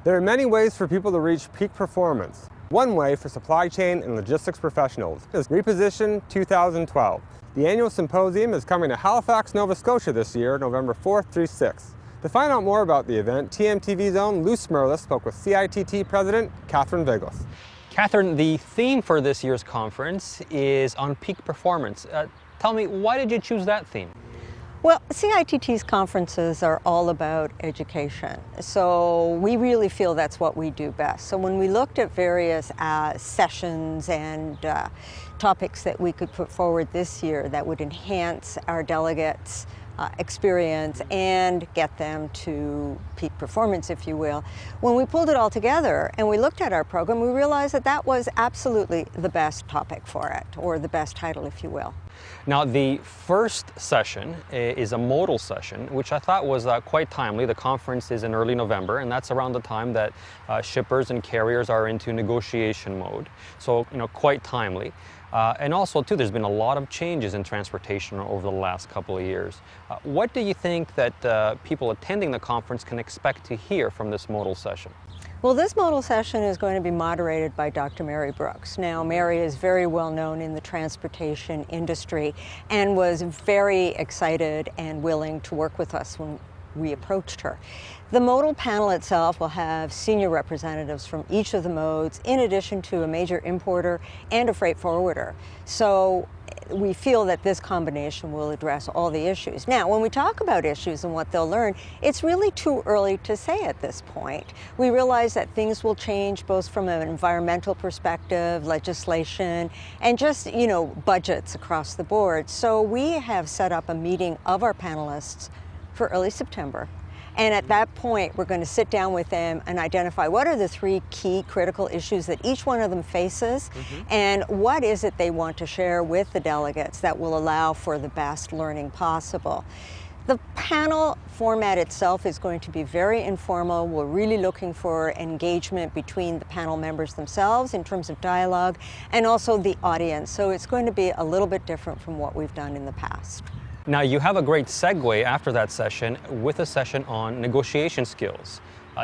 There are many ways for people to reach peak performance. One way for supply chain and logistics professionals is Reposition 2012. The annual symposium is coming to Halifax, Nova Scotia this year, November 4th through 6th. To find out more about the event, TMTV's own Lou Smirlis spoke with CITT President Catherine Viglas. Catherine, the theme for this year's conference is on peak performance. Tell me, why did you choose that theme? Well, CITT's conferences are all about education, so we really feel that's what we do best. So when we looked at various sessions and topics that we could put forward this year that would enhance our delegates' experience and get them to peak performance, if you will. When we pulled it all together and we looked at our program, we realized that that was absolutely the best topic for it, or the best title, if you will. Now, the first session is a modal session, which I thought was quite timely. The conference is in early November, and that's around the time that shippers and carriers are into negotiation mode. So, quite timely. And also, too, there's been a lot of changes in transportation over the last couple of years. What do you think that people attending the conference can expect to hear from this modal session? Well, this modal session is going to be moderated by Dr. Mary Brooks. Now, Mary is very well known in the transportation industry and was very excited and willing to work with us when we approached her. The modal panel itself will have senior representatives from each of the modes, in addition to a major importer and a freight forwarder. So we feel that this combination will address all the issues. Now, when we talk about issues and what they'll learn, it's really too early to say at this point. We realize that things will change both from an environmental perspective, legislation, and just, budgets across the board. So we have set up a meeting of our panelists for early September. And at that point, we're going to sit down with them and identify what are the three key critical issues that each one of them faces, and what is it they want to share with the delegates that will allow for the best learning possible. The panel format itself is going to be very informal. We're really looking for engagement between the panel members themselves in terms of dialogue, and also the audience. So it's going to be a little bit different from what we've done in the past. Now, you have a great segue after that session with a session on negotiation skills.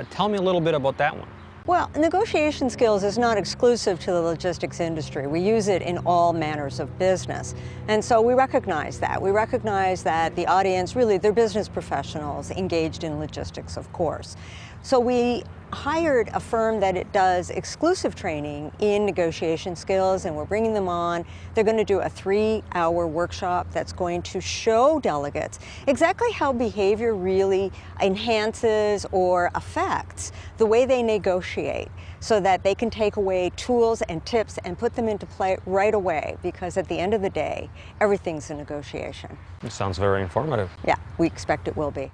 Tell me a little bit about that one. Well, negotiation skills is not exclusive to the logistics industry. We use it in all manners of business. And so we recognize that. We recognize that the audience, really, they're business professionals engaged in logistics, of course. So we hired a firm that it does exclusive training in negotiation skills, and we're bringing them on. They're going to do a 3-hour workshop that's going to show delegates exactly how behavior really enhances or affects the way they negotiate, so that they can take away tools and tips and put them into play right away, because at the end of the day, everything's a negotiation. It sounds very informative. Yeah, we expect it will be.